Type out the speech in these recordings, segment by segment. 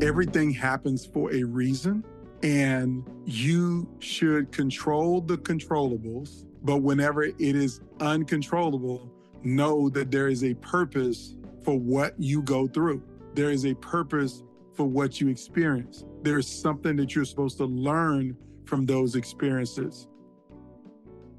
everything happens for a reason, and you should control the controllables. But whenever it is uncontrollable, know that there is a purpose for what you go through. There is a purpose for what you experience. There's something that you're supposed to learn from those experiences.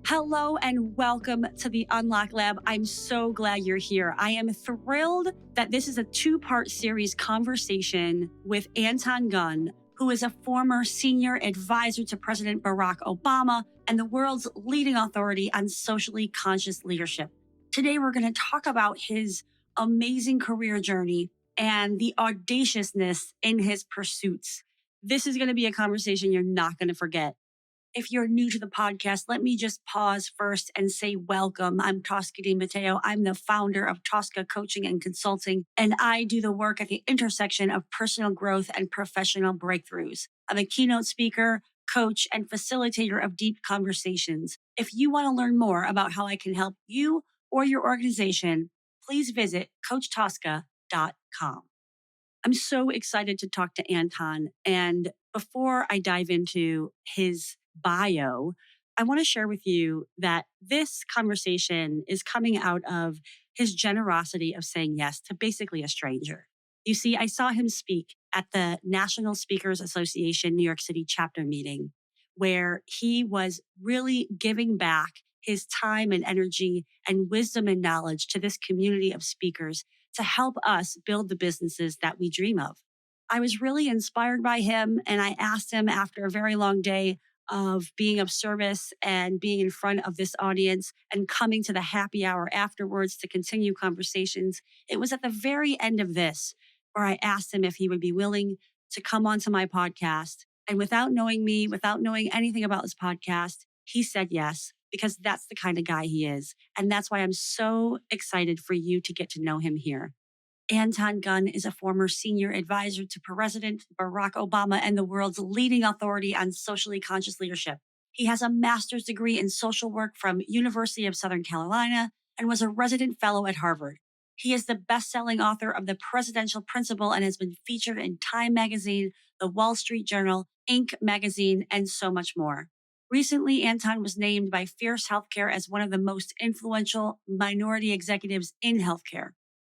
Hello and welcome to the Unlock Lab. I'm so glad you're here. I am thrilled that this is a two-part series conversation with Anton Gunn, who is a former senior advisor to President Barack Obama and the world's leading authority on socially conscious leadership. Today, we're going to talk about his amazing career journey and the audaciousness in his pursuits. This is going to be a conversation you're not going to forget. If you're new to the podcast, let me just pause first and say welcome. I'm Tosca DiMatteo. I'm the founder of Tosca Coaching and Consulting, and I do the work at the intersection of personal growth and professional breakthroughs. I'm a keynote speaker, coach, and facilitator of deep conversations. If you want to learn more about how I can help you or your organization, please visit CoachTosca.com. I'm so excited to talk to Anton. And before I dive into his bio, I want to share with you that this conversation is coming out of his generosity of saying yes to basically a stranger. You see, I saw him speak at the National Speakers Association New York City chapter meeting, where he was really giving back his time and energy and wisdom and knowledge to this community of speakers to help us build the businesses that we dream of. I was really inspired by him, and I asked him after a very long day of being of service and being in front of this audience and coming to the happy hour afterwards to continue conversations. It was at the very end of this where I asked him if he would be willing to come onto my podcast. And without knowing me, without knowing anything about this podcast, he said yes, because that's the kind of guy he is. And that's why I'm so excited for you to get to know him here. Anton Gunn is a former senior advisor to President Barack Obama and the world's leading authority on socially conscious leadership. He has a master's degree in social work from University of Southern Carolina and was a resident fellow at Harvard. He is the best-selling author of The Presidential Principle and has been featured in Time Magazine, The Wall Street Journal, Inc. Magazine, and so much more. Recently, Anton was named by Fierce Healthcare as one of the most influential minority executives in healthcare.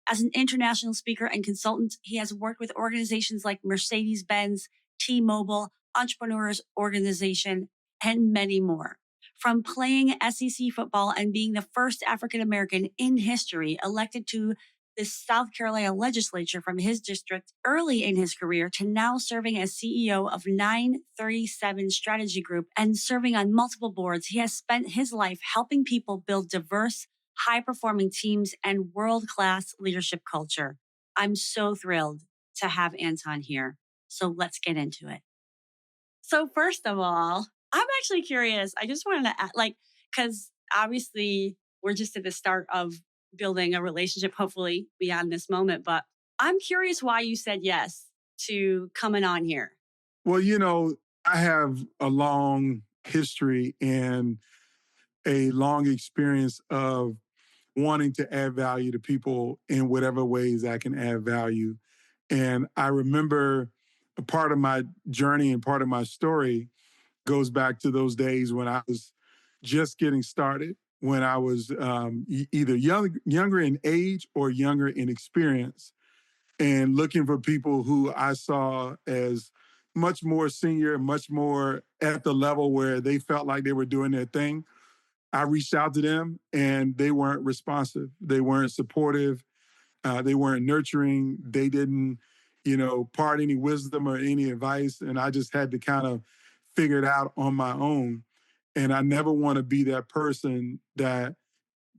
As an international speaker and consultant, he has worked with organizations like Mercedes-Benz, T-Mobile, Entrepreneurs Organization, and many more. From playing SEC football and being the first African-American in history elected to the South Carolina legislature from his district early in his career to now serving as CEO of 937 Strategy Group and serving on multiple boards, he has spent his life helping people build diverse, high-performing teams and world-class leadership culture. I'm so thrilled to have Anton here. So let's get into it. So first of all, I'm actually curious. I just wanted to ask, because obviously we're just at the start of building a relationship, hopefully beyond this moment. But I'm curious why you said yes to coming on here. Well, I have a long history and a long experience of wanting to add value to people in whatever ways I can add value. And I remember a part of my journey and part of my story goes back to those days when I was just getting started, when I was either younger in age or younger in experience, and looking for people who I saw as much more senior, much more at the level where they felt like they were doing their thing. I reached out to them and they weren't responsive. They weren't supportive. They weren't nurturing. They didn't, impart any wisdom or any advice. And I just had to kind of figure it out on my own. And I never want to be that person that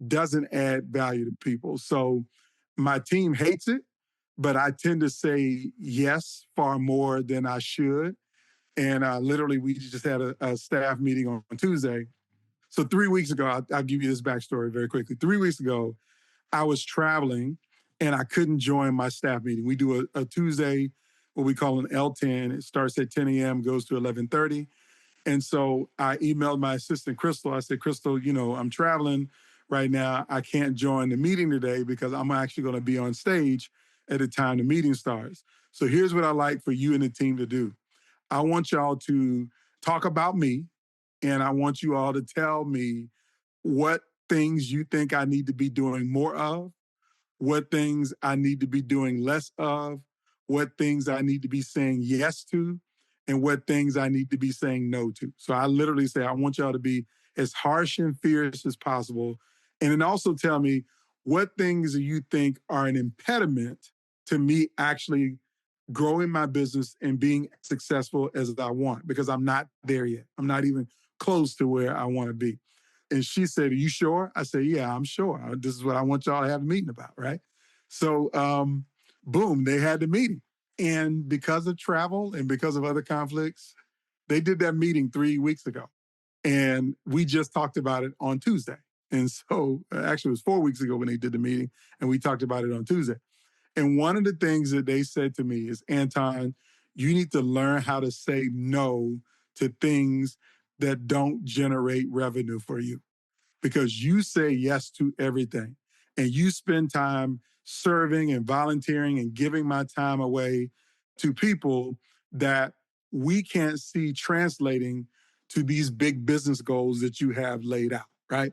doesn't add value to people. So my team hates it, but I tend to say yes far more than I should. And literally, we just had a staff meeting on Tuesday. So 3 weeks ago, I'll give you this backstory very quickly. 3 weeks ago, I was traveling and I couldn't join my staff meeting. We do a Tuesday, what we call an L10. It starts at 10 a.m., goes to 11:30. And so I emailed my assistant, Crystal. I said, Crystal, I'm traveling right now. I can't join the meeting today because I'm actually going to be on stage at the time the meeting starts. So here's what I like for you and the team to do. I want y'all to talk about me, and I want you all to tell me what things you think I need to be doing more of, what things I need to be doing less of, what things I need to be saying yes to, and what things I need to be saying no to. So I literally say, I want y'all to be as harsh and fierce as possible. And then also tell me what things do you think are an impediment to me actually growing my business and being successful as I want, because I'm not there yet. I'm not even close to where I want to be. And she said, "Are you sure?" I said, "Yeah, I'm sure. This is what I want y'all to have a meeting about," right? So, boom, they had the meeting. And because of travel and because of other conflicts, they did that meeting 3 weeks ago. And we just talked about it on Tuesday. And so, actually, it was 4 weeks ago when they did the meeting, and we talked about it on Tuesday. And one of the things that they said to me is, Anton, you need to learn how to say no to things that don't generate revenue for you, because you say yes to everything and you spend time serving and volunteering and giving my time away to people that we can't see translating to these big business goals that you have laid out, right?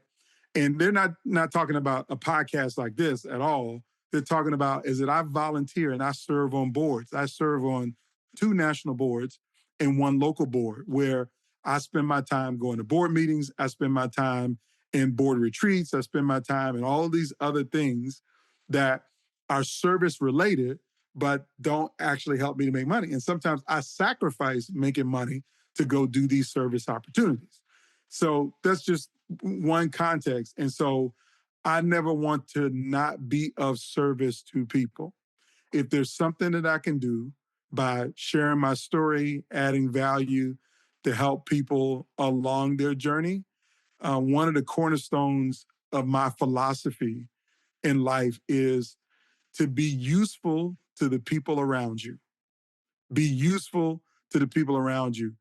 And they're not talking about a podcast like this at all. They're talking about is that I volunteer and I serve on boards. I serve on 2 national boards and 1 local board, where I spend my time going to board meetings. I spend my time in board retreats. I spend my time in all these other things that are service related, but don't actually help me to make money. And sometimes I sacrifice making money to go do these service opportunities. So that's just one context. And so I never want to not be of service to people. If there's something that I can do by sharing my story, adding value to help people along their journey, one of the cornerstones of my philosophy in life is to be useful to the people around you. Be useful to the people around you,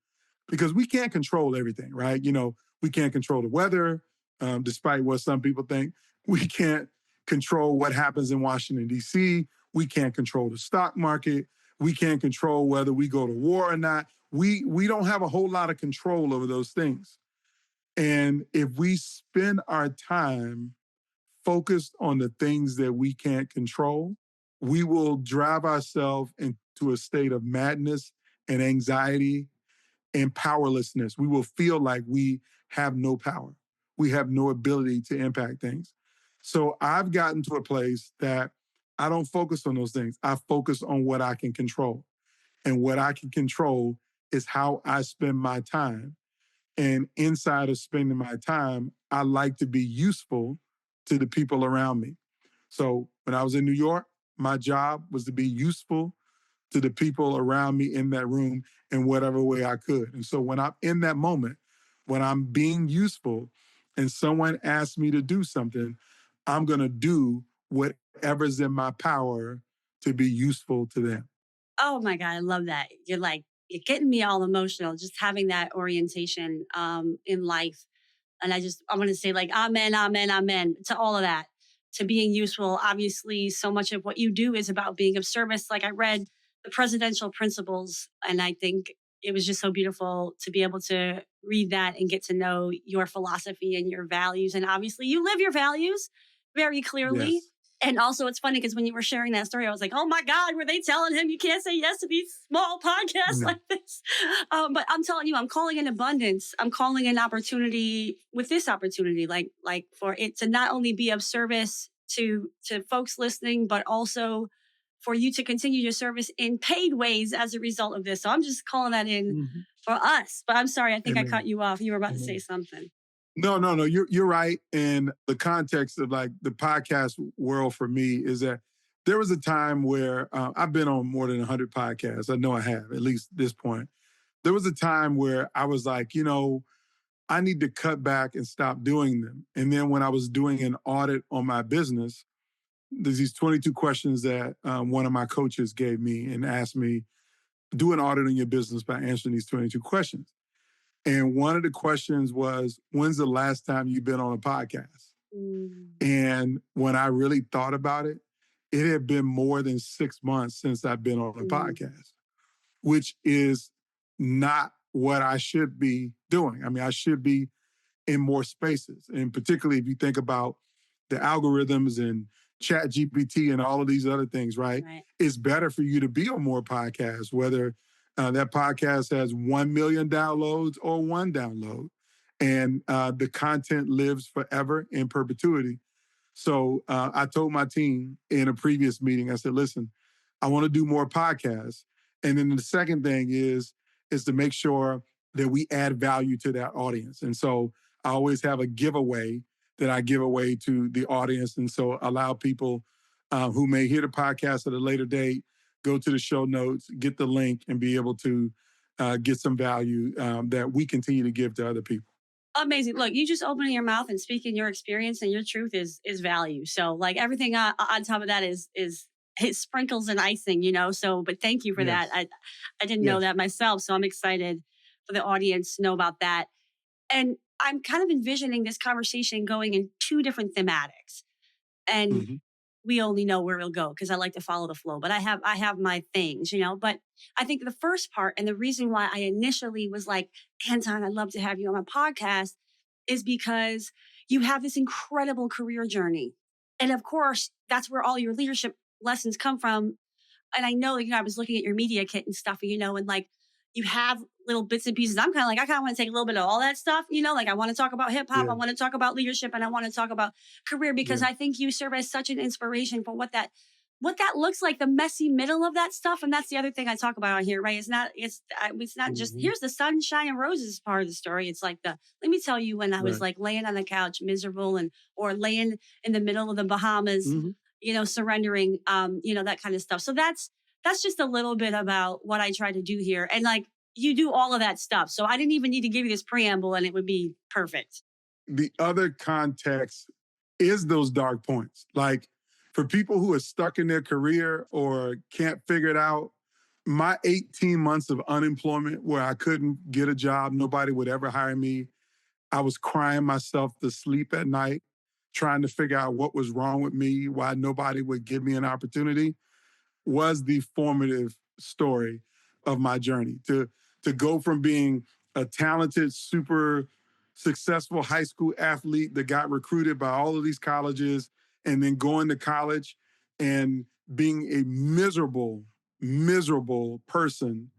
because we can't control everything, right? We can't control the weather, despite what some people think. We can't control what happens in Washington, D.C. We can't control the stock market. We can't control whether we go to war or not. We don't have a whole lot of control over those things. And if we spend our time focused on the things that we can't control, we will drive ourselves into a state of madness and anxiety and powerlessness. We will feel like we have no power. We have no ability to impact things. So I've gotten to a place that I don't focus on those things. I focus on what I can control. And what I can control is how I spend my time. And inside of spending my time, I like to be useful to the people around me. So when I was in New York, my job was to be useful to the people around me in that room in whatever way I could. And so when I'm in that moment, when I'm being useful and someone asks me to do something, I'm going to do whatever's in my power to be useful to them. Oh my God, I love that. You're getting me all emotional just having that orientation in life. And I want to say like, amen, amen, amen to all of that, to being useful. Obviously, so much of what you do is about being of service. Like I read the presidential principles, and I think it was just so beautiful to be able to read that and get to know your philosophy and your values. And obviously you live your values very clearly. Yes. And also, it's funny because when you were sharing that story, I was like, oh my God, were they telling him you can't say yes to these small podcasts No. like this? But I'm telling you, I'm calling in abundance. I'm calling in opportunity with this opportunity, like for it to not only be of service to folks listening, but also for you to continue your service in paid ways as a result of this. So I'm just calling that in for us. But I'm sorry, I think I cut you off. You were about to say something. No. You're right. And the context of like the podcast world for me is that there was a time where I've been on more than 100 podcasts. I know I have, at least this point. There was a time where I was like, I need to cut back and stop doing them. And then when I was doing an audit on my business, there's these 22 questions that one of my coaches gave me and asked me, do an audit on your business by answering these 22 questions. And one of the questions was, when's the last time you've been on a podcast? And when I really thought about it, it had been more than 6 months since I've been on a podcast, which is not what I should be doing. I mean, I should be in more spaces. And particularly if you think about the algorithms and chat GPT and all of these other things, right? It's better for you to be on more podcasts, whether that podcast has 1 million downloads or one download. And the content lives forever in perpetuity. So I told my team in a previous meeting, I said, listen, I want to do more podcasts. And then the second thing is to make sure that we add value to that audience. And so I always have a giveaway that I give away to the audience. And so allow people who may hear the podcast at a later date, go to the show notes, get the link, and be able to get some value that we continue to give to other people. Amazing. Look, you just opening your mouth and speaking your experience and your truth is value. So like everything on top of that is it sprinkles and icing, So, but thank you for that. I didn't know that myself. So I'm excited for the audience to know about that. And I'm kind of envisioning this conversation going in two different thematics. And we only know where it'll go because I like to follow the flow. But I have my things, But I think the first part and the reason why I initially was like, Anton, I'd love to have you on my podcast is because you have this incredible career journey. And of course, that's where all your leadership lessons come from. And I know, I was looking at your media kit and stuff, and like you have little bits and pieces. I'm kind of like, I kind of want to take a little bit of all that stuff, like I want to talk about hip hop. I want to talk about leadership and I want to talk about career because I think you serve as such an inspiration for what that looks like, the messy middle of that stuff. And that's the other thing I talk about on here, right? It's not just here's the sunshine and roses part of the story. It's like let me tell you when I was like laying on the couch miserable or laying in the middle of the Bahamas, surrendering, that kind of stuff. So that's just a little bit about what I try to do here. And like, you do all of that stuff. So I didn't even need to give you this preamble and it would be perfect. The other context is those dark points. Like for people who are stuck in their career or can't figure it out, my 18 months of unemployment where I couldn't get a job, nobody would ever hire me. I was crying myself to sleep at night, trying to figure out what was wrong with me, why nobody would give me an opportunity, was the formative story of my journey. To go from being a talented, super successful high school athlete that got recruited by all of these colleges and then going to college and being a miserable, miserable person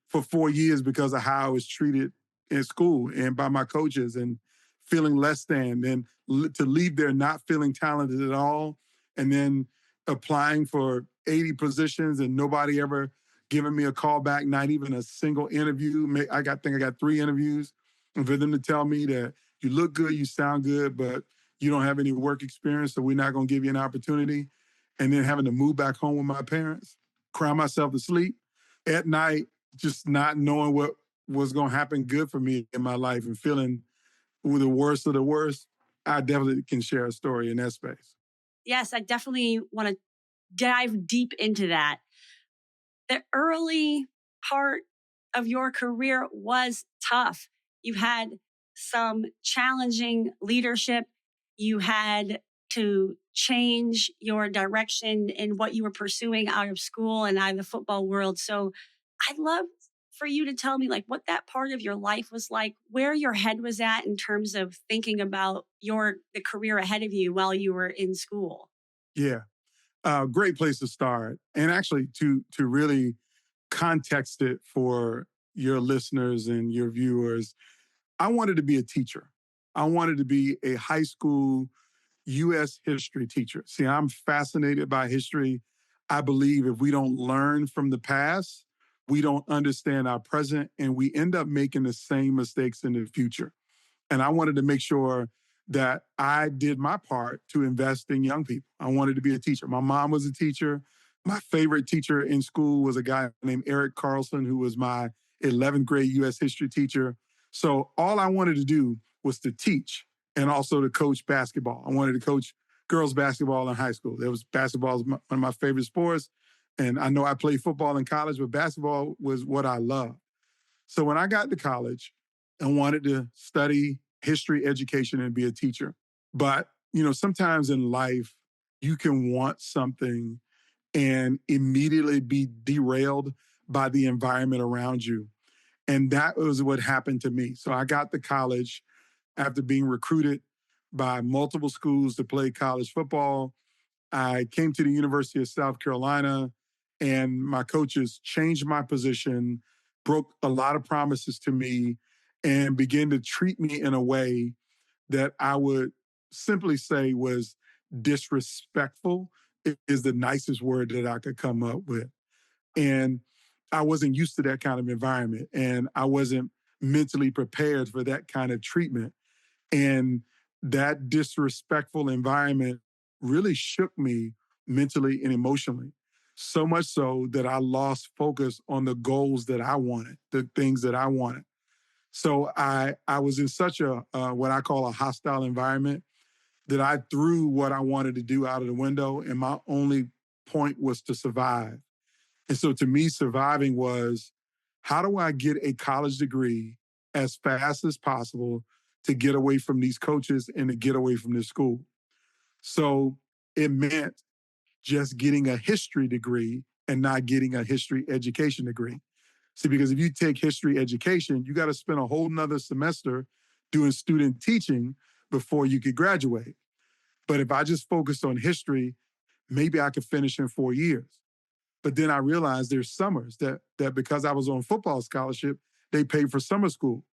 for 4 years because of how I was treated in school and by my coaches and feeling less than, and to leave there not feeling talented at all, and then applying for 80 positions and nobody ever giving me a call back, not even a single interview. I think I got 3 interviews. And for them to tell me that you look good, you sound good, but you don't have any work experience, so we're not going to give you an opportunity. And then having to move back home with my parents, cry myself to sleep at night, just not knowing what was going to happen good for me in my life and feeling the worst of the worst. I definitely can share a story in that space. Yes, I definitely want to dive deep into that. The early part of your career was tough. You had some challenging leadership. You had to change your direction in what you were pursuing out of school and out of the football world. So I'd love for you to tell me like what that part of your life was like, where your head was at in terms of thinking about the career ahead of you while you were in school. Yeah. Great place to start. And actually to really context it for your listeners and your viewers, I wanted to be a teacher. I wanted to be a high school U.S. history teacher. See, I'm fascinated by history. I believe if we don't learn from the past, we don't understand our present, and we end up making the same mistakes in the future. And I wanted to make sure that I did my part to invest in young people. I wanted to be a teacher. My mom was a teacher. My favorite teacher in school was a guy named Eric Carlson, who was my 11th grade U.S. history teacher. So all I wanted to do was to teach and also to coach basketball. I wanted to coach girls basketball in high school. Basketball was one of my favorite sports. And I know I played football in college, but basketball was what I loved. So when I got to college, I wanted to study history education and be a teacher. But, sometimes in life, you can want something and immediately be derailed by the environment around you. And that was what happened to me. So I got to college after being recruited by multiple schools to play college football. I came to the University of South Carolina, and my coaches changed my position, broke a lot of promises to me, and began to treat me in a way that I would simply say was disrespectful, is the nicest word that I could come up with. And I wasn't used to that kind of environment, and I wasn't mentally prepared for that kind of treatment. And that disrespectful environment really shook me mentally and emotionally. So much so that I lost focus on the goals that I wanted, the things that I wanted. So I was in such a what I call a hostile environment that I threw what I wanted to do out of the window, and my only point was to survive. And so to me, surviving was, how do I get a college degree as fast as possible to get away from these coaches and to get away from this school? So it meant just getting a history degree and not getting a history education degree. See, because if you take history education, you got to spend a whole nother semester doing student teaching before you could graduate. But if I just focused on history, maybe I could finish in 4 years. But then I realized there's summers that because I was on football scholarship, they paid for summer school.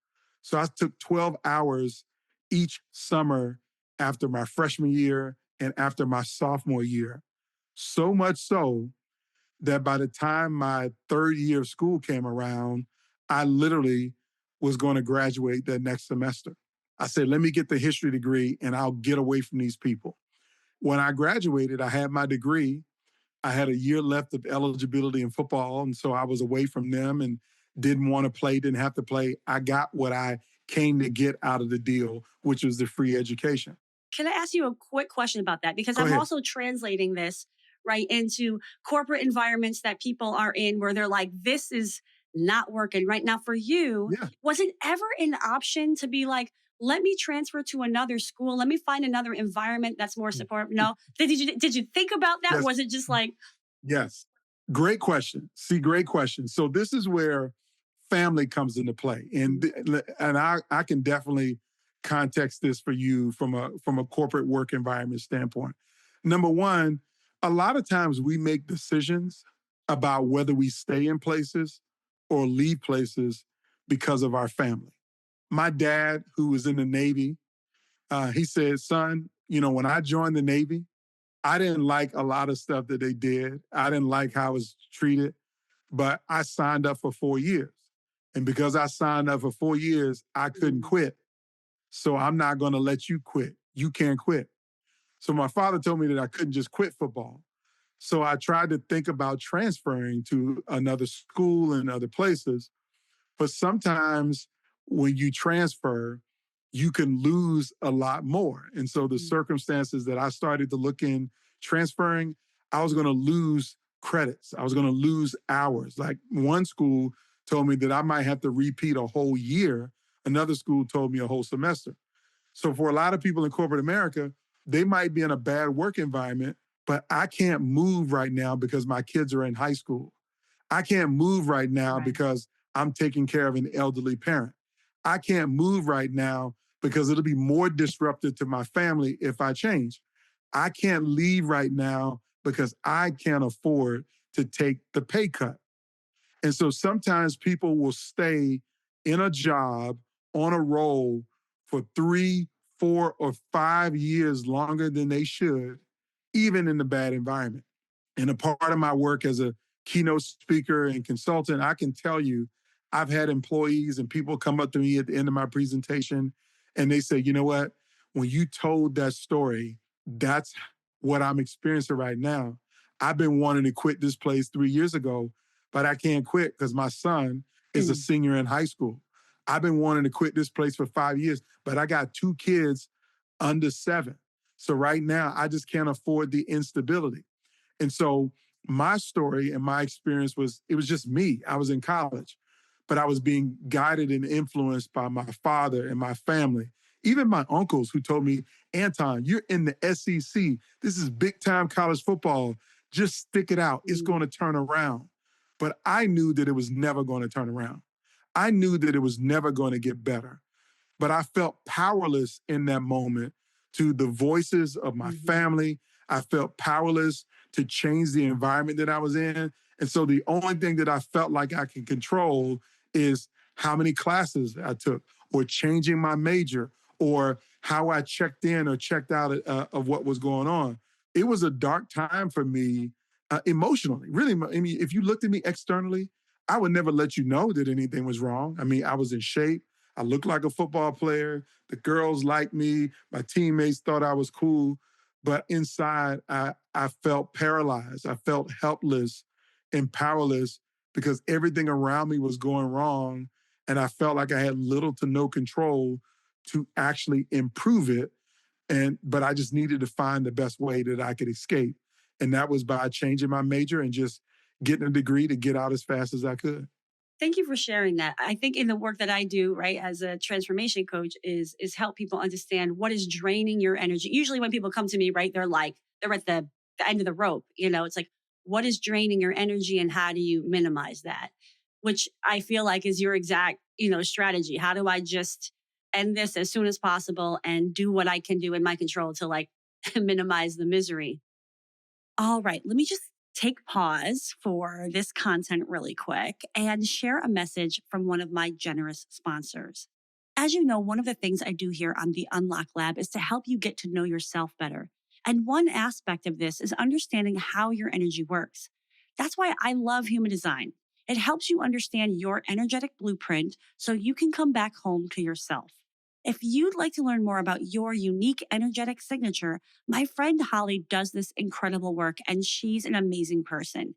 So I took 12 hours each summer after my freshman year and after my sophomore year. So much so that by the time my third year of school came around, I literally was going to graduate that next semester. I said, let me get the history degree and I'll get away from these people. When I graduated, I had my degree. I had a year left of eligibility in football, and so I was away from them and didn't want to play, didn't have to play. I got what I came to get out of the deal, which was the free education. Can I ask you a quick question about that? Because Go I'm ahead. also translating this right into corporate environments that people are in where they're like, this is not working right now for you. Yeah. Was it ever an option to be like, let me transfer to another school. Let me find another environment that's more supportive. No. Did you think about that? Yes. Was it just like, Yes. Great question. See, great question. So this is where family comes into play. And I can definitely context this for you from a corporate work environment standpoint. Number one, a lot of times we make decisions about whether we stay in places or leave places because of our family. My dad, who was in the Navy, he said, son, when I joined the Navy, I didn't like a lot of stuff that they did. I didn't like how I was treated, but I signed up for 4 years. And because I signed up for 4 years, I couldn't quit. So I'm not going to let you quit. You can't quit. So my father told me that I couldn't just quit football. So I tried to think about transferring to another school and other places. But sometimes when you transfer, you can lose a lot more. And so the circumstances that I started to look in transferring, I was going to lose credits. I was going to lose hours. Like one school told me that I might have to repeat a whole year. Another school told me a whole semester. So for a lot of people in corporate America, they might be in a bad work environment, but I can't move right now because my kids are in high school. I can't move right now because I'm taking care of an elderly parent. I can't move right now because it'll be more disruptive to my family if I change. I can't leave right now because I can't afford to take the pay cut. And so sometimes people will stay in a job on a role for 3, 4, or 5 years longer than they should, even in the bad environment. And a part of my work as a keynote speaker and consultant, I can tell you, I've had employees and people come up to me at the end of my presentation and they say, you know what? When you told that story, that's what I'm experiencing right now. I've been wanting to quit this place 3 years ago, but I can't quit because my son is a senior in high school. I've been wanting to quit this place for 5 years, but I got 2 kids under 7. So right now, I just can't afford the instability. And so my story and my experience it was just me. I was in college, but I was being guided and influenced by my father and my family. Even my uncles who told me, Anton, you're in the SEC. This is big time college football. Just stick it out. It's going to turn around. But I knew that it was never going to turn around. I knew that it was never going to get better. But I felt powerless in that moment to the voices of my family. I felt powerless to change the environment that I was in. And so the only thing that I felt like I can control is how many classes I took, or changing my major, or how I checked in or checked out of what was going on. It was a dark time for me emotionally. Really, I mean, if you looked at me externally, I would never let you know that anything was wrong. I mean, I was in shape. I looked like a football player. The girls liked me. My teammates thought I was cool. But inside, I felt paralyzed. I felt helpless and powerless because everything around me was going wrong. And I felt like I had little to no control to actually improve it. But I just needed to find the best way that I could escape. And that was by changing my major and just getting a degree to get out as fast as I could. Thank you for sharing that. I think in the work that I do, right, as a transformation coach is help people understand what is draining your energy. Usually when people come to me, right, they're at the end of the rope. It's like, what is draining your energy and how do you minimize that? Which I feel like is your exact, strategy. How do I just end this as soon as possible and do what I can do in my control to like minimize the misery? All right, let me just take pause for this content really quick and share a message from one of my generous sponsors. As you know, one of the things I do here on the Unlock Lab is to help you get to know yourself better. And one aspect of this is understanding how your energy works. That's why I love human design. It helps you understand your energetic blueprint so you can come back home to yourself. If you'd like to learn more about your unique energetic signature, my friend Holly does this incredible work, and she's an amazing person.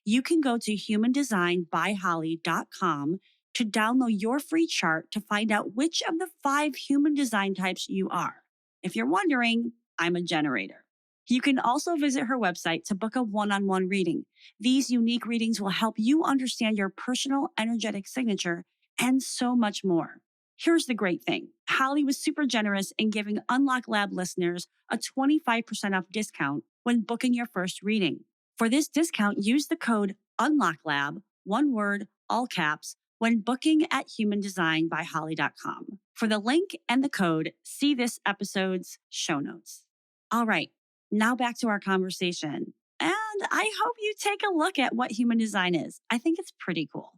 You can go to humandesignbyholly.com to download your free chart to find out which of the 5 human design types you are. If you're wondering, I'm a generator. You can also visit her website to book a one-on-one reading. These unique readings will help you understand your personal energetic signature and so much more. Here's the great thing. Holly was super generous in giving Unlock Lab listeners a 25% off discount when booking your first reading. For this discount, use the code UNLOCKLAB, one word, all caps, when booking at humandesignbyholly.com. For the link and the code, see this episode's show notes. All right, now back to our conversation. And I hope you take a look at what human design is. I think it's pretty cool.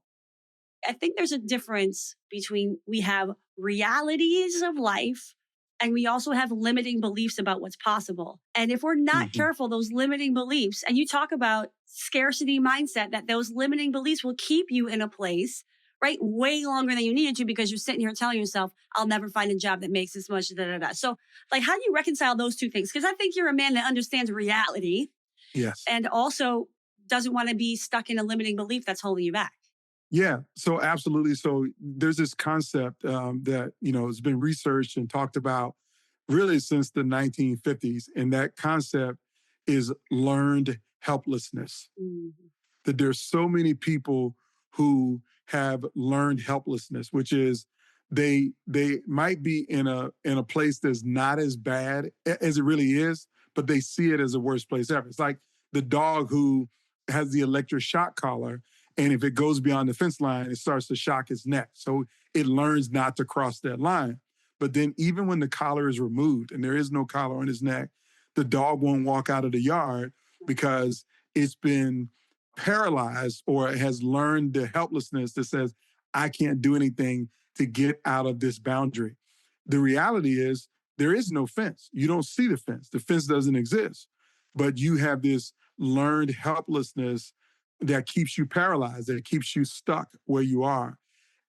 I think there's a difference between we have realities of life and we also have limiting beliefs about what's possible. And if we're not careful, those limiting beliefs, and you talk about scarcity mindset, that those limiting beliefs will keep you in a place, right, way longer than you needed to because you're sitting here telling yourself, I'll never find a job that makes this much, da, da, da. So like, how do you reconcile those two things? Because I think you're a man that understands reality. Yes. And also doesn't want to be stuck in a limiting belief that's holding you back. Yeah, so absolutely. So there's this concept that, has been researched and talked about really since the 1950s. And that concept is learned helplessness. That there's so many people who have learned helplessness, which is they might be in a place that's not as bad as it really is, but they see it as the worst place ever. It's like the dog who has the electric shock collar, and if it goes beyond the fence line, it starts to shock its neck. So it learns not to cross that line. But then even when the collar is removed and there is no collar on his neck, the dog won't walk out of the yard because it's been paralyzed or has learned the helplessness that says, I can't do anything to get out of this boundary. The reality is there is no fence. You don't see the fence. The fence doesn't exist. But you have this learned helplessness that keeps you paralyzed, that keeps you stuck where you are.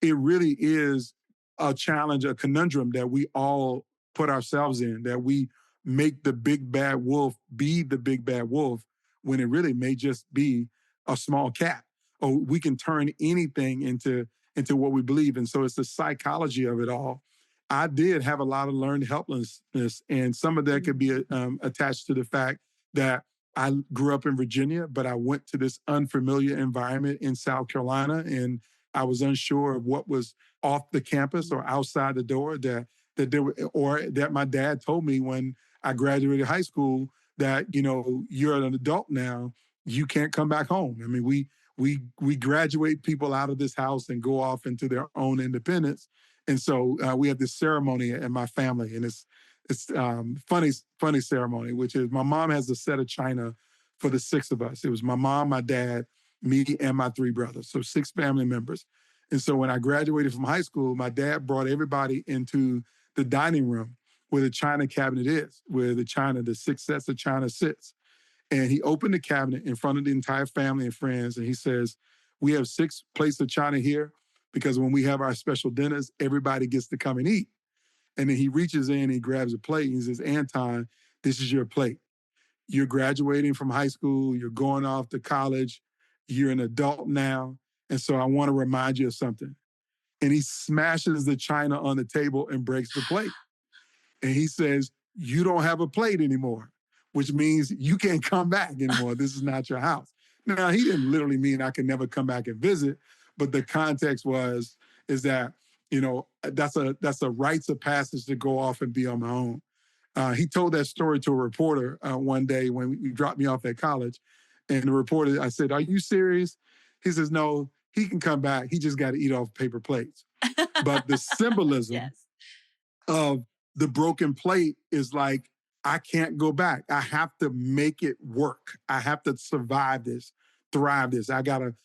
It really is a challenge, a conundrum that we all put ourselves in, that we make the big bad wolf be the big bad wolf when it really may just be a small cat. Or we can turn anything into what we believe. And so it's the psychology of it all. I did have a lot of learned helplessness, and some of that could be attached to the fact that I grew up in Virginia, but I went to this unfamiliar environment in South Carolina, and I was unsure of what was off the campus or outside the door, that that there were, or that my dad told me when I graduated high school that, you're an adult now, you can't come back home. I mean, we graduate people out of this house and go off into their own independence. And so we have this ceremony in my family, and it's funny ceremony, which is my mom has a set of china for the six of us. It was my mom, my dad, me, and my three brothers. So six family members. And so when I graduated from high school, my dad brought everybody into the dining room where the china cabinet is, where the six sets of china sits. And he opened the cabinet in front of the entire family and friends. And he says, we have 6 plates of china here because when we have our special dinners, everybody gets to come and eat. And then he reaches in, he grabs a plate, and he says, Anton, this is your plate. You're graduating from high school, you're going off to college, you're an adult now. And so I want to remind you of something. And he smashes the china on the table and breaks the plate. And he says, you don't have a plate anymore, which means you can't come back anymore. This is not your house. Now, he didn't literally mean I could never come back and visit, but the context is that, that's a rites of passage to go off and be on my own. He told that story to a reporter one day when he dropped me off at college. And the reporter, I said, are you serious? He says, no, he can come back. He just got to eat off paper plates. But the symbolism Yes. of the broken plate is like, I can't go back. I have to make it work. I have to survive this, thrive this. I gotta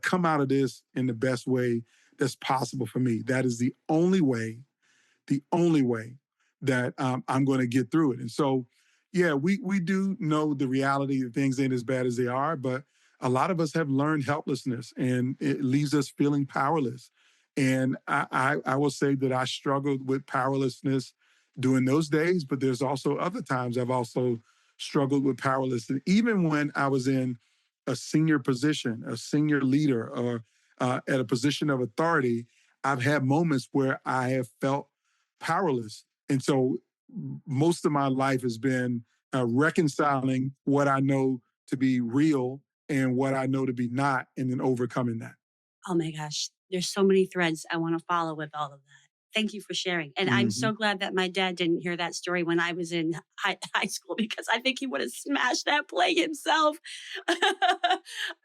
come out of this in the best way that's possible for me. That is the only way that I'm going to get through it. And so, yeah, we do know the reality that things ain't as bad as they are, but a lot of us have learned helplessness, and it leaves us feeling powerless. And I will say that I struggled with powerlessness during those days, but there's also other times I've also struggled with powerlessness. Even when I was in a senior position, a senior leader, or at a position of authority, I've had moments where I have felt powerless. And so most of my life has been reconciling what I know to be real and what I know to be not, and then overcoming that. Oh my gosh, there's so many threads I want to follow with all of that. Thank you for sharing. And I'm Mm-hmm. so glad that my dad didn't hear that story when I was in high school, because I think he would have smashed that plate himself.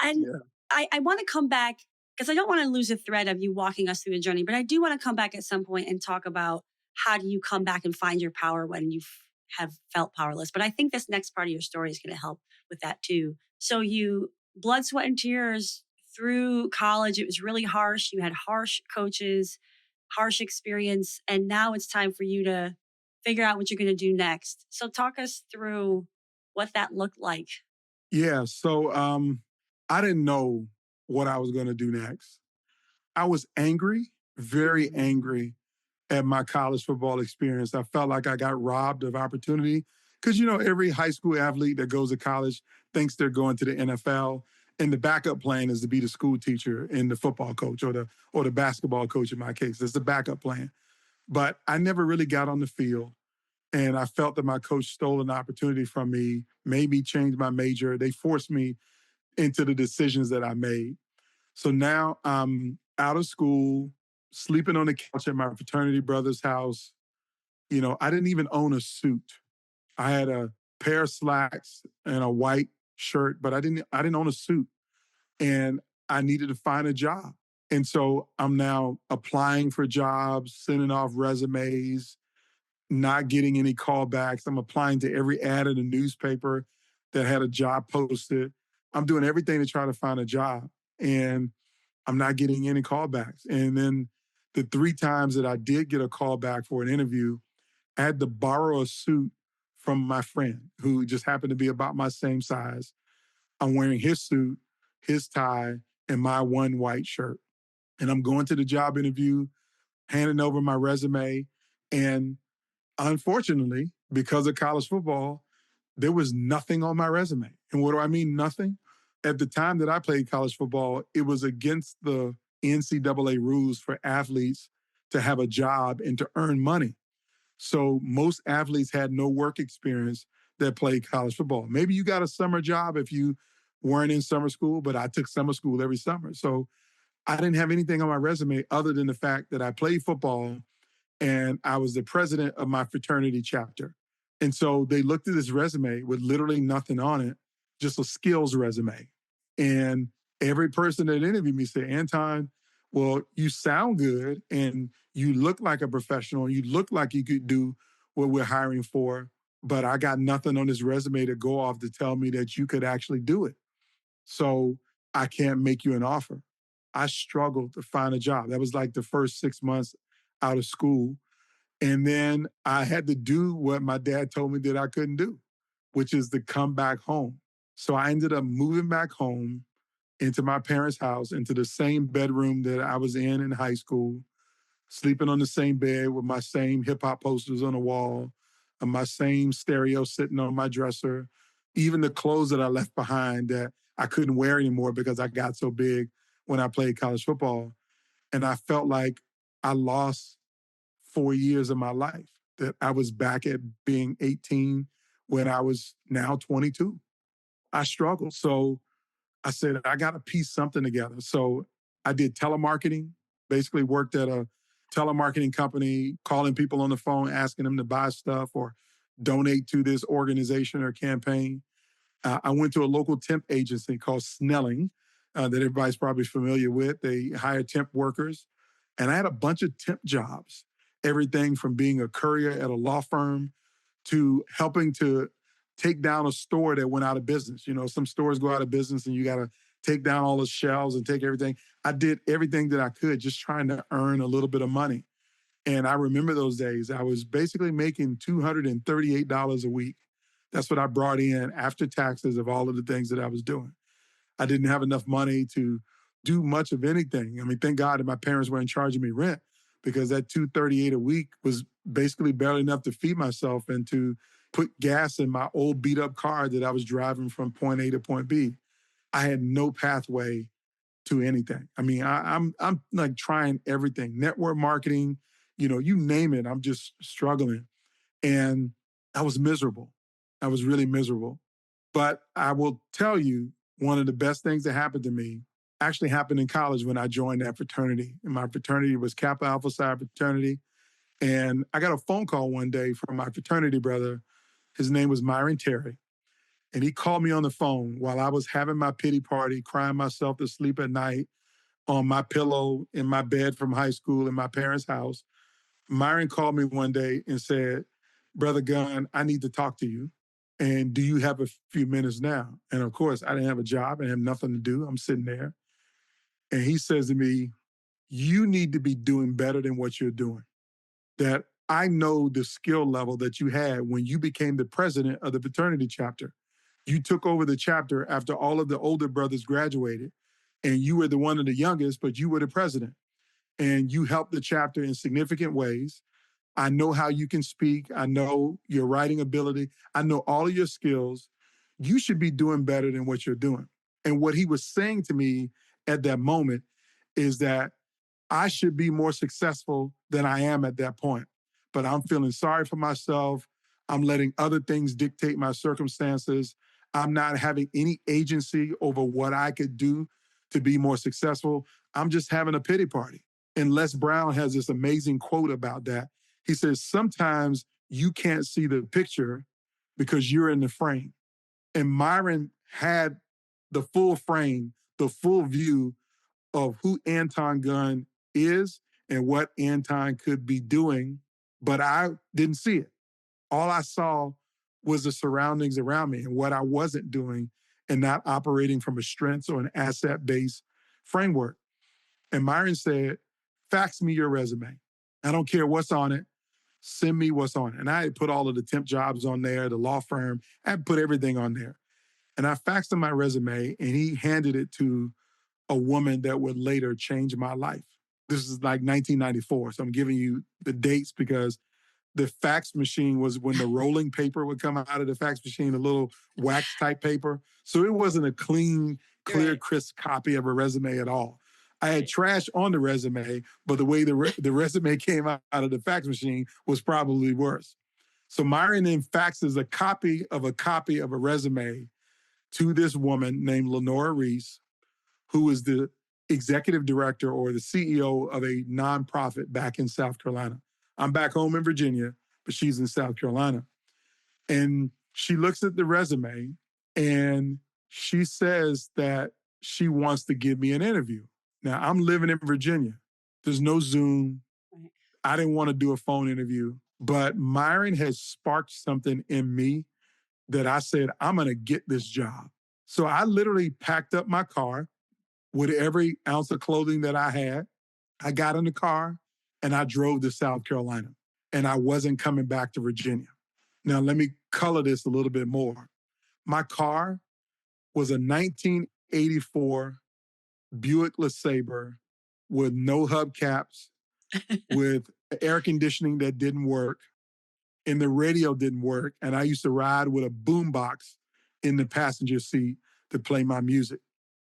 And Yeah. I want to come back because I don't want to lose a thread of you walking us through the journey, but I do want to come back at some point and talk about how do you come back and find your power when you have felt powerless. But I think this next part of your story is going to help with that too. So you blood, sweat, and tears through college. It was really harsh. You had harsh coaches, harsh experience, and now it's time for you to figure out what you're going to do next. So talk us through what that looked like. Yeah. So I didn't know what I was going to do next. I was angry, very angry at my college football experience. I felt like I got robbed of opportunity because, every high school athlete that goes to college thinks they're going to the NFL. And the backup plan is to be the school teacher and the football coach, or the basketball coach in my case. That's the backup plan. But I never really got on the field. And I felt that my coach stole an opportunity from me, made me change my major. They forced me into the decisions that I made. So now I'm out of school, sleeping on the couch at my fraternity brother's house. I didn't even own a suit. I had a pair of slacks and a white shirt, but I didn't own a suit. And I needed to find a job. And so I'm now applying for jobs, sending off resumes, not getting any callbacks. I'm applying to every ad in the newspaper that had a job posted. I'm doing everything to try to find a job, and I'm not getting any callbacks. And then the 3 times that I did get a callback for an interview, I had to borrow a suit from my friend who just happened to be about my same size. I'm wearing his suit, his tie, and my one white shirt. And I'm going to the job interview, handing over my resume, and unfortunately, because of college football, there was nothing on my resume. And what do I mean, nothing? At the time that I played college football, it was against the NCAA rules for athletes to have a job and to earn money. So most athletes had no work experience that played college football. Maybe you got a summer job if you weren't in summer school, but I took summer school every summer. So I didn't have anything on my resume other than the fact that I played football and I was the president of my fraternity chapter. And so they looked at this resume with literally nothing on it, just a skills resume. And every person that interviewed me said, Anton, well, you sound good and you look like a professional. You look like you could do what we're hiring for, but I got nothing on this resume to go off to tell me that you could actually do it. So I can't make you an offer. I struggled to find a job. That was like the first 6 months out of school. And then I had to do what my dad told me that I couldn't do, which is to come back home. So I ended up moving back home into my parents' house, into the same bedroom that I was in high school, sleeping on the same bed with my same hip hop posters on the wall, and my same stereo sitting on my dresser, even the clothes that I left behind that I couldn't wear anymore because I got so big when I played college football. And I felt like I lost 4 years of my life, that I was back at being 18 when I was now 22. I struggled. So I said, I got to piece something together. So I did telemarketing, basically worked at a telemarketing company, calling people on the phone, asking them to buy stuff or donate to this organization or campaign. I went to a local temp agency called Snelling that everybody's probably familiar with. They hire temp workers. And I had a bunch of temp jobs, everything from being a courier at a law firm to helping to take down a store that went out of business. You know, some stores go out of business and you got to take down all the shelves and take everything. I did everything that I could, just trying to earn a little bit of money. And I remember those days. I was basically making $238 a week. That's what I brought in after taxes of all of the things that I was doing. I didn't have enough money to do much of anything. I mean, thank God that my parents weren't charging me rent, because that $238 a week was basically barely enough to feed myself and to put gas in my old beat up car that I was driving from point A to point B. I had no pathway to anything. I mean, I'm like trying everything, network marketing, you know, you name it. I'm just struggling. And I was miserable. I was really miserable. But I will tell you, one of the best things that happened to me actually happened in college when I joined that fraternity. And my fraternity was Kappa Alpha Psi fraternity. And I got a phone call one day from my fraternity brother. His name was Myron Terry. And he called me on the phone while I was having my pity party, crying myself to sleep at night on my pillow in my bed from high school in my parents' house. Myron called me one day and said, Brother Gunn, I need to talk to you. And do you have a few minutes now? And of course, I didn't have a job. I had nothing to do. I'm sitting there. And he says to me, you need to be doing better than what you're doing. That I know the skill level that you had when you became the president of the fraternity chapter. You took over the chapter after all of the older brothers graduated, and you were the one of the youngest, but you were the president. And you helped the chapter in significant ways. I know how you can speak. I know your writing ability. I know all of your skills. You should be doing better than what you're doing. And what he was saying to me at that moment is that I should be more successful than I am at that point. But I'm feeling sorry for myself. I'm letting other things dictate my circumstances. I'm not having any agency over what I could do to be more successful. I'm just having a pity party. And Les Brown has this amazing quote about that. He says, sometimes you can't see the picture because you're in the frame. And Myron had the full frame, the full view of who Anton Gunn is and what Anton could be doing, but I didn't see it. All I saw was the surroundings around me and what I wasn't doing and not operating from a strengths or an asset-based framework. And Myron said, fax me your resume. I don't care what's on it. Send me what's on it. And I had put all of the temp jobs on there, the law firm. I had put everything on there. And I faxed him my resume and he handed it to a woman that would later change my life. This is like 1994. So I'm giving you the dates because the fax machine was when the rolling paper would come out of the fax machine, a little wax type paper. So it wasn't a clean, clear, crisp copy of a resume at all. I had trash on the resume, but the way the resume came out of the fax machine was probably worse. So Myron then faxes a copy of a resume to this woman named Lenora Reese, who is the executive director or the CEO of a nonprofit back in South Carolina. I'm back home in Virginia, but she's in South Carolina. And she looks at the resume and she says that she wants to give me an interview. Now, I'm living in Virginia. There's no Zoom. Right. I didn't want to do a phone interview, but Myron has sparked something in me that I said, I'm going to get this job. So I literally packed up my car with every ounce of clothing that I had. I got in the car and I drove to South Carolina, and I wasn't coming back to Virginia. Now, let me color this a little bit more. My car was a 1984 Buick LeSabre with no hubcaps, with air conditioning that didn't work, and the radio didn't work. And I used to ride with a boombox in the passenger seat to play my music.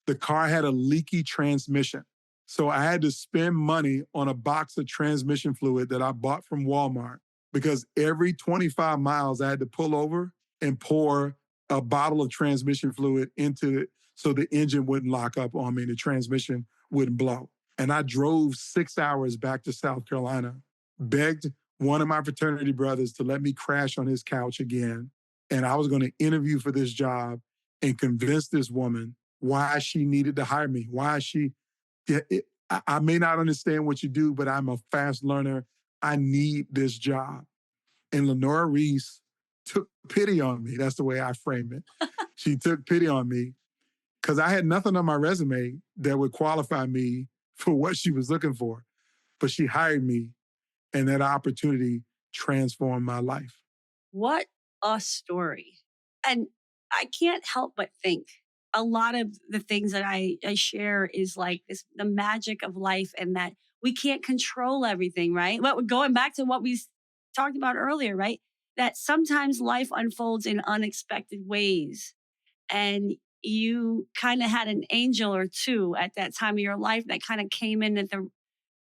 The car had a leaky transmission. So I had to spend money on a box of transmission fluid that I bought from Walmart, because every 25 miles I had to pull over and pour a bottle of transmission fluid into it so the engine wouldn't lock up on me and the transmission wouldn't blow. And I drove 6 hours back to South Carolina, begged one of my fraternity brothers to let me crash on his couch again. And I was going to interview for this job and convince this woman why she needed to hire me, I may not understand what you do, but I'm a fast learner. I need this job. And Lenora Reese took pity on me. That's the way I frame it. She took pity on me because I had nothing on my resume that would qualify me for what she was looking for. But she hired me, and that opportunity transformed my life. What a story. And I can't help but think a lot of the things that I share is like this, the magic of life, and that we can't control everything, right? But going back to what we talked about earlier, right? That sometimes life unfolds in unexpected ways. And you kind of had an angel or two at that time of your life that kind of came in at the,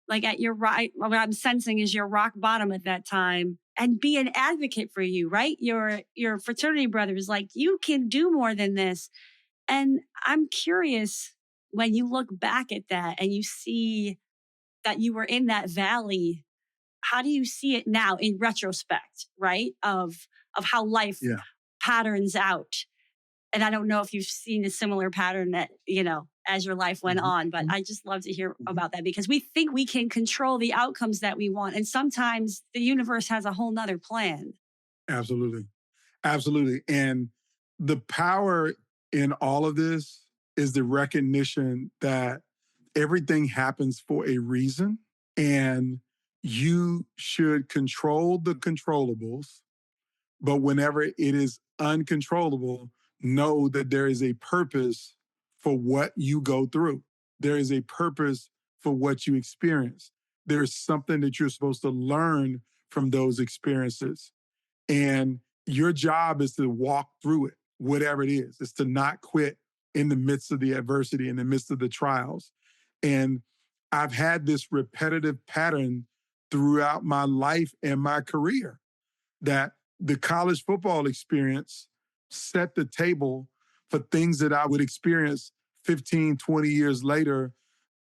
like at your right, what I'm sensing is your rock bottom at that time, and be an advocate for you, right? Your fraternity brothers, like, you can do more than this. And I'm curious, when you look back at that and you see that you were in that valley, how do you see it now in retrospect, right? Of how life Yeah. patterns out. And I don't know if you've seen a similar pattern that, as your life went on, but I just love to hear about that, because we think we can control the outcomes that we want. And sometimes the universe has a whole nother plan. Absolutely. Absolutely. And the power in all of this is the recognition that everything happens for a reason, and you should control the controllables. But whenever it is uncontrollable, know that there is a purpose for what you go through. There is a purpose for what you experience. There's something that you're supposed to learn from those experiences. And your job is to walk through it, whatever it is. It's to not quit in the midst of the adversity, in the midst of the trials. And I've had this repetitive pattern throughout my life and my career, that the college football experience set the table for things that I would experience 15, 20 years later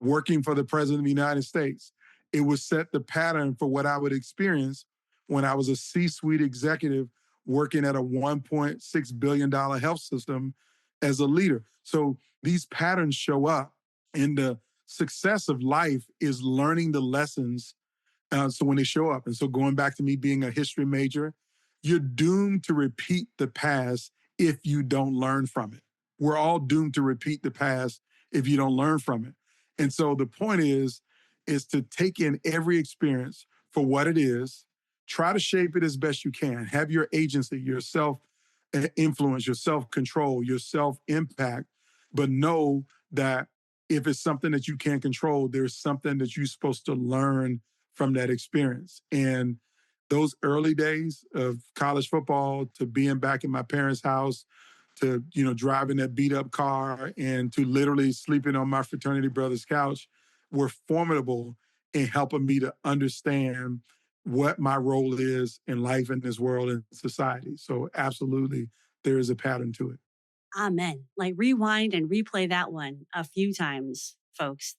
working for the President of the United States. It would set the pattern for what I would experience when I was a C-suite executive working at a $1.6 billion health system as a leader. So these patterns show up, and the success of life is learning the lessons so when they show up. And so going back to me being a history major, you're doomed to repeat the past if you don't learn from it. We're all doomed to repeat the past if you don't learn from it. And so the point is to take in every experience for what it is, try to shape it as best you can, have your agency, your self-influence, your self-control, your self-impact, but know that if it's something that you can't control, there's something that you're supposed to learn from that experience. And those early days of college football, to being back in my parents' house, to driving that beat up car, and to literally sleeping on my fraternity brother's couch, were formidable in helping me to understand what my role is in life, in this world, and society. So absolutely, there is a pattern to it. Amen. Like, rewind and replay that one a few times, folks.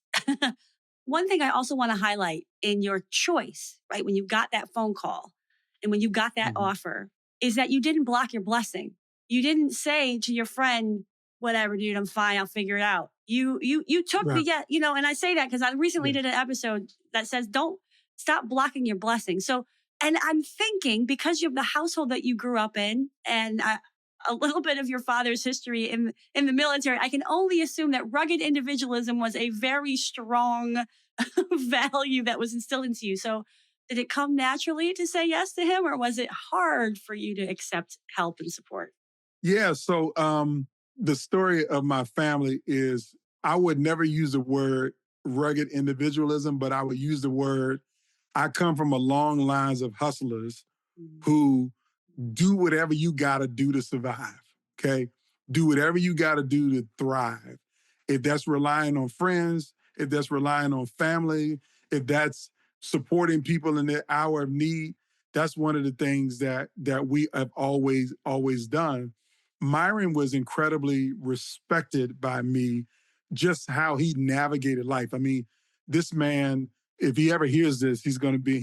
one thing I also want to highlight in your choice, right, when you got that phone call and when you got that offer, is that you didn't block your blessing. You didn't say to your friend, whatever, dude, I'm fine, I'll figure it out. You took Right. and I say that because I recently did an episode that says, don't stop blocking your blessings. So, and I'm thinking, because you have the household that you grew up in and a little bit of your father's history in the military, I can only assume that rugged individualism was a very strong value that was instilled into you. So did it come naturally to say yes to him, or was it hard for you to accept help and support? Yeah. So the story of my family is I would never use the word rugged individualism, but I would use the word, I come from a long lines of hustlers who do whatever you got to do to survive. Okay. Do whatever you got to do to thrive. If that's relying on friends, if that's relying on family, if that's supporting people in their hour of need, that's one of the things that we have always done. Myron was incredibly respected by me, just how he navigated life. I mean, this man, if he ever hears this, he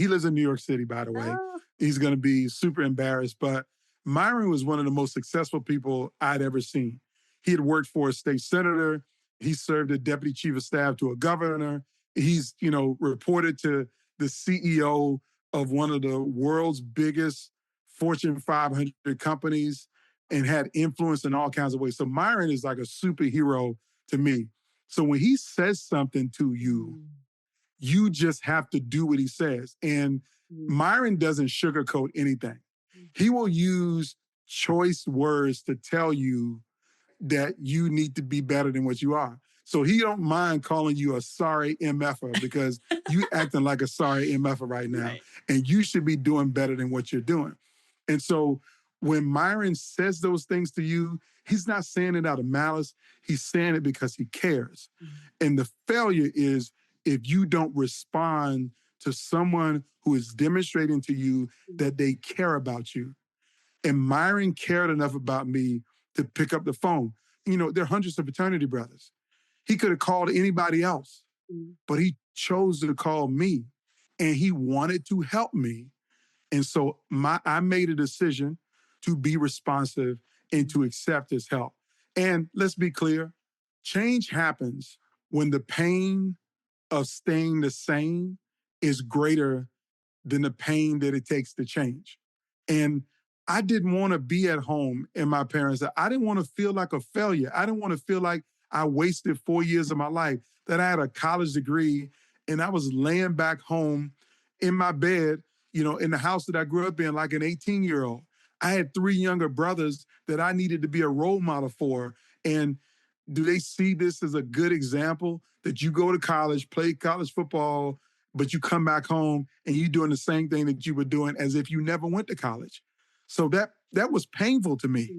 lives in New York City, by the way. Oh. He's going to be super embarrassed, but Myron was one of the most successful people I'd ever seen. He had worked for a state senator. He served as deputy chief of staff to a governor. He's, reported to the CEO of one of the world's biggest Fortune 500 companies and had influence in all kinds of ways. So Myron is like a superhero to me. So when he says something to you, you just have to do what he says. And Myron doesn't sugarcoat anything. He will use choice words to tell you that you need to be better than what you are. So he don't mind calling you a sorry MFer because you acting like a sorry MFer right now. Right. And you should be doing better than what you're doing. And so when Myron says those things to you, he's not saying it out of malice. He's saying it because he cares. And the failure is if you don't respond to someone who is demonstrating to you that they care about you. And Myron cared enough about me to pick up the phone. There are hundreds of fraternity brothers. He could have called anybody else, but he chose to call me, and he wanted to help me. And so I made a decision to be responsive and to accept his help. And let's be clear, change happens when the pain of staying the same is greater than the pain that it takes to change. And I didn't want to be at home in my parents' house. I didn't want to feel like a failure. I didn't want to feel like I wasted 4 years of my life, that I had a college degree and I was laying back home in my bed, in the house that I grew up in, like an 18-year-old. I had 3 younger brothers that I needed to be a role model for. And do they see this as a good example that you go to college, play college football, but you come back home and you're doing the same thing that you were doing as if you never went to college? So that was painful to me.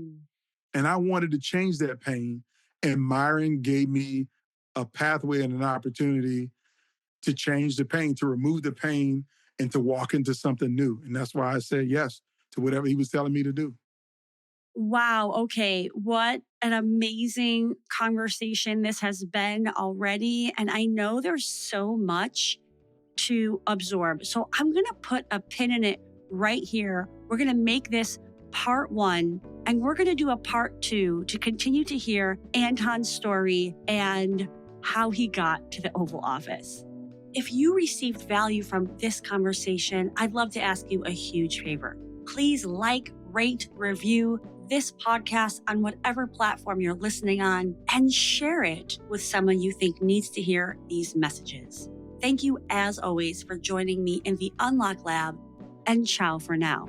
And I wanted to change that pain. And Myron gave me a pathway and an opportunity to change the pain, to remove the pain, and to walk into something new. And that's why I said yes to whatever he was telling me to do. Wow. Okay. What an amazing conversation this has been already. And I know there's so much to absorb. So I'm going to put a pin in it right here. We're going to make this part 1, and we're going to do a part 2 to continue to hear Anton's story and how he got to the Oval Office. If you received value from this conversation, I'd love to ask you a huge favor. Please like, rate, review this podcast on whatever platform you're listening on, and share it with someone you think needs to hear these messages. Thank you, as always, for joining me in the Unlock Lab, and ciao for now.